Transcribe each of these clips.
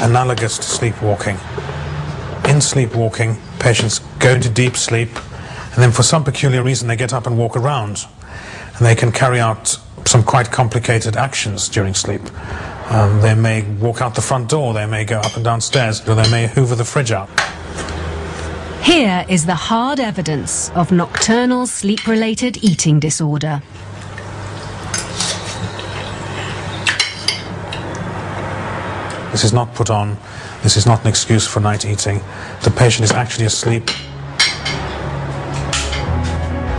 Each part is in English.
analogous to sleepwalking. In sleepwalking, patients go into deep sleep, and then for some peculiar reason they get up and walk around, and they can carry out some quite complicated actions during sleep. They may walk out the front door, they may go up and down stairs, or they may hoover the fridge out. Here is the hard evidence of nocturnal sleep-related eating disorder. This is not put on, this is not an excuse for night eating. The patient is actually asleep.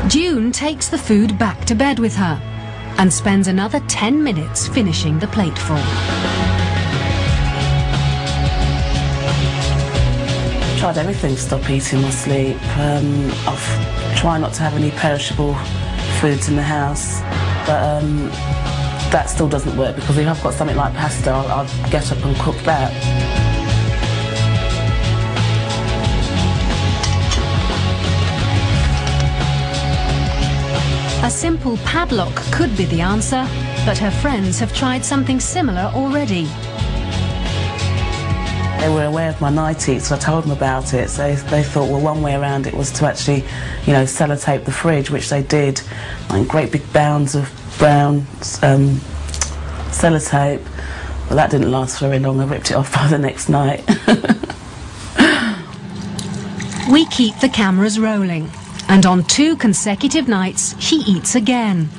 June takes the food back to bed with her and spends another 10 minutes finishing the plateful. I've tried everything to stop eating my sleep. I've tried not to have any perishable foods in the house, but that still doesn't work, because if I've got something like pasta, I'll get up and cook that. A simple padlock could be the answer, but her friends have tried something similar already. They were aware of my night eats, so I told them about it. So they thought, well, one way around it was to actually, you know, sellotape the fridge, which they did. Like great big bounds of brown sellotape. But that didn't last very long. I ripped it off by the next night. We keep the cameras rolling, and on 2 consecutive nights she eats again.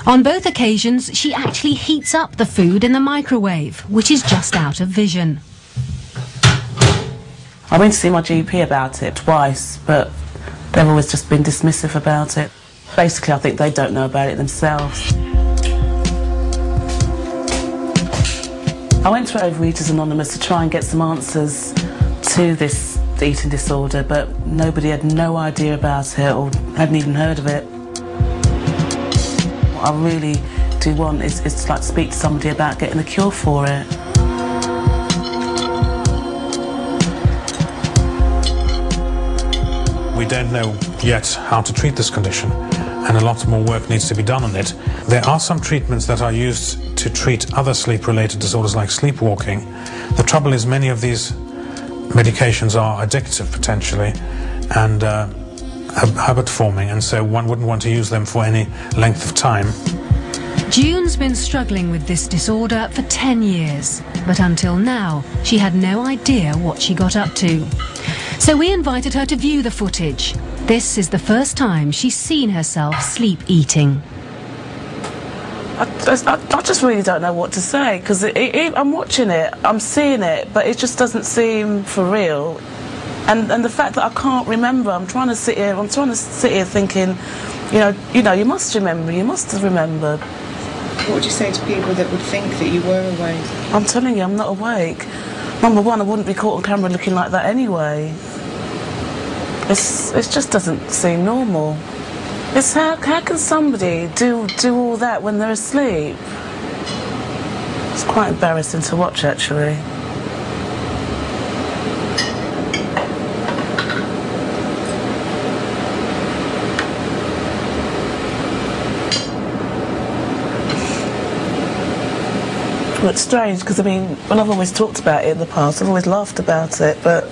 On both occasions she actually heats up the food in the microwave, which is just out of vision. I went to see my GP about it twice, but they've always just been dismissive about it. Basically, I think they don't know about it themselves. I went to Overeaters Anonymous to try and get some answers to this eating disorder, but nobody had no idea about it or hadn't even heard of it. What I really do want is to like speak to somebody about getting a cure for it. We don't know yet how to treat this condition, and a lot more work needs to be done on it. There are some treatments that are used to treat other sleep-related disorders like sleepwalking. The trouble is many of these medications are addictive potentially and habit-forming, and so one wouldn't want to use them for any length of time. June's been struggling with this disorder for 10 years, but until now she had no idea what she got up to. So we invited her to view the footage. This is the first time she's seen herself sleep eating. I just really don't know what to say, because I'm watching it, I'm seeing it, but it just doesn't seem for real. And the fact that I can't remember, I'm trying to sit here thinking, you know, you must remember, you must have remembered. What would you say to people that would think that you were awake? I'm telling you, I'm not awake. Number one, I wouldn't be caught on camera looking like that anyway. It just doesn't seem normal. It's how can somebody do all that when they're asleep? It's quite embarrassing to watch, actually. Well, it's strange, because I mean, when I've always talked about it in the past, I've always laughed about it, but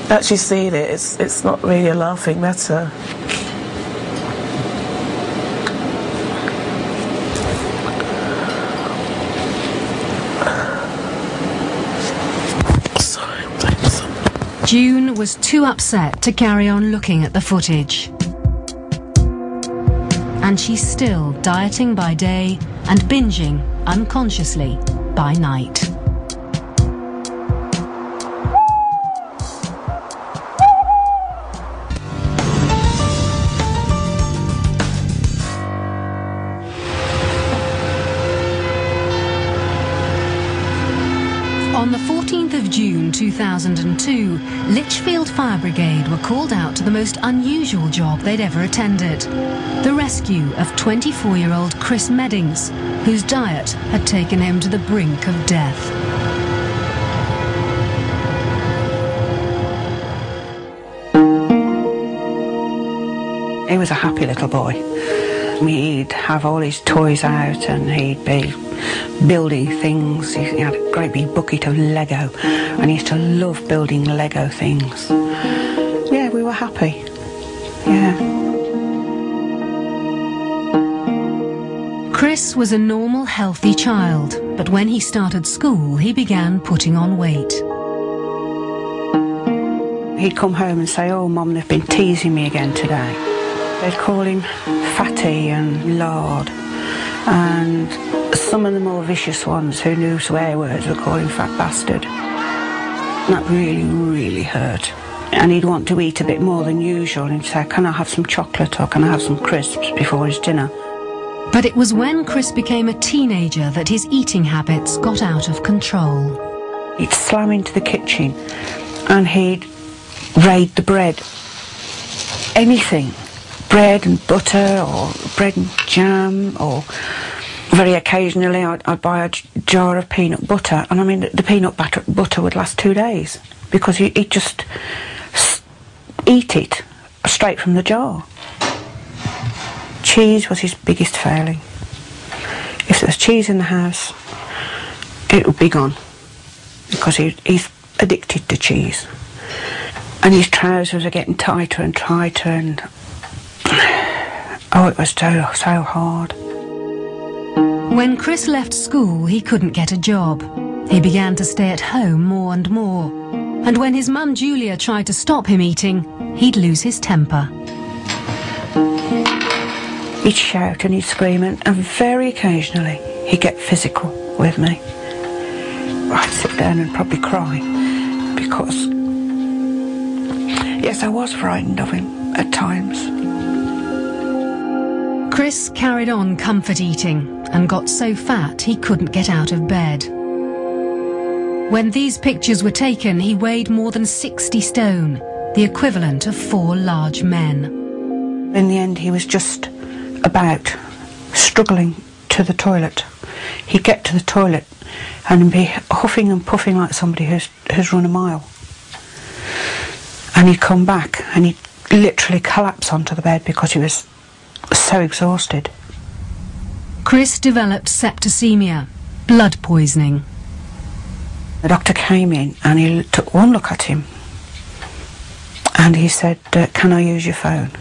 actually seeing it, it's not really a laughing matter. June was too upset to carry on looking at the footage. And she's still dieting by day and binging unconsciously by night. On the 14th of June 2002, Lichfield Fire Brigade were called out to the most unusual job they'd ever attended. The rescue of 24-year-old Chris Meddings, whose diet had taken him to the brink of death. He was a happy little boy. He'd have all his toys out and he'd be building things. He had a great big bucket of Lego and he used to love building Lego things. Yeah, we were happy. Yeah. Chris was a normal, healthy child, but when he started school, he began putting on weight. He'd come home and say, "Oh, Mum, they've been teasing me again today." They'd call him Fatty and Lard, and some of the more vicious ones who knew swear words would call him Fat Bastard. That really, really hurt. And he'd want to eat a bit more than usual and he'd say, "Can I have some chocolate or can I have some crisps before his dinner?" But it was when Chris became a teenager that his eating habits got out of control. He'd slam into the kitchen and he'd raid the bread. Anything. Bread and butter or bread and jam, or very occasionally I'd buy a jar of peanut butter, and I mean the peanut butter would last 2 days because he'd just eat it straight from the jar. Cheese was his biggest failing. If there was cheese in the house, it would be gone because he's addicted to cheese. And his trousers are getting tighter and tighter, and oh, it was so hard. When Chris left school, he couldn't get a job. He began to stay at home more and more. And when his mum Julia tried to stop him eating, he'd lose his temper. He'd shout and he'd scream, and very occasionally he'd get physical with me. I'd sit down and probably cry because, yes, I was frightened of him at times. Chris carried on comfort eating and got so fat he couldn't get out of bed. When these pictures were taken, he weighed more than 60 stone, the equivalent of 4 large men. In the end, he was just about struggling to the toilet. He'd get to the toilet and be huffing and puffing like somebody who's run a mile. And he'd come back and he'd literally collapse onto the bed because he was so exhausted. Chris developed septicemia, blood poisoning. The doctor came in and he took one look at him and he said, "Can I use your phone?"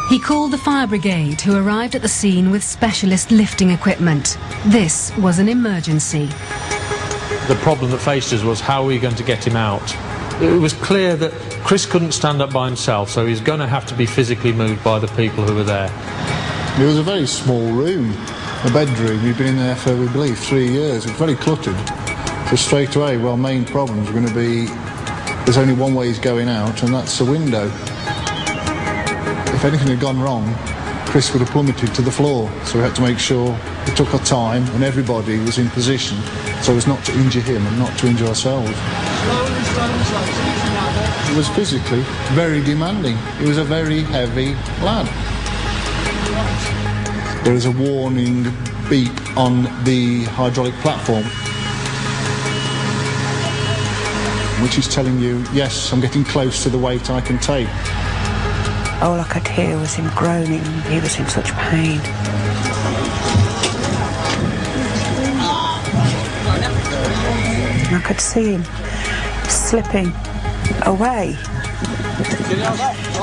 He called the fire brigade, who arrived at the scene with specialist lifting equipment. This was an emergency. The problem that faced us was how are we going to get him out? It was clear that Chris couldn't stand up by himself, so he's going to have to be physically moved by the people who were there. It was a very small room, a bedroom. We'd been in there for, we believe, 3 years. It was very cluttered. So straight away, well, main problems are going to be, there's only one way he's going out, and that's the window. If anything had gone wrong, Chris would have plummeted to the floor. So we had to make sure we took our time and everybody was in position so as not to injure him and not to injure ourselves. It was physically very demanding. He was a very heavy lad. There is a warning beep on the hydraulic platform, which is telling you, yes, I'm getting close to the weight I can take. All I could hear was him groaning. He was in such pain. And I could see him slipping away.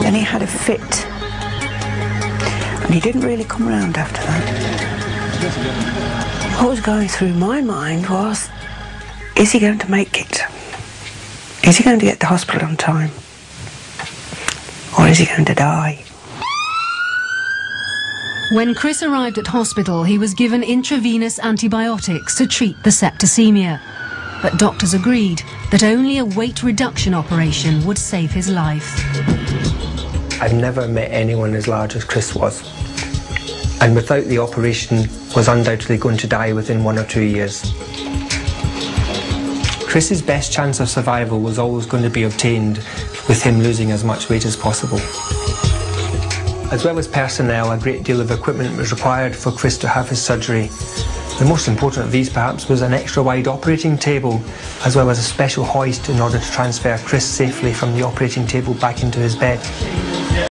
Then he had a fit. And he didn't really come round after that. What was going through my mind was, is he going to make it? Is he going to get to hospital on time? Or is he going to die? When Chris arrived at hospital, he was given intravenous antibiotics to treat the septicemia. But doctors agreed that only a weight reduction operation would save his life. I've never met anyone as large as Chris was. And without the operation, was undoubtedly going to die within 1 or 2 years. Chris's best chance of survival was always going to be obtained with him losing as much weight as possible. As well as personnel, a great deal of equipment was required for Chris to have his surgery. The most important of these perhaps was an extra wide operating table, as well as a special hoist in order to transfer Chris safely from the operating table back into his bed.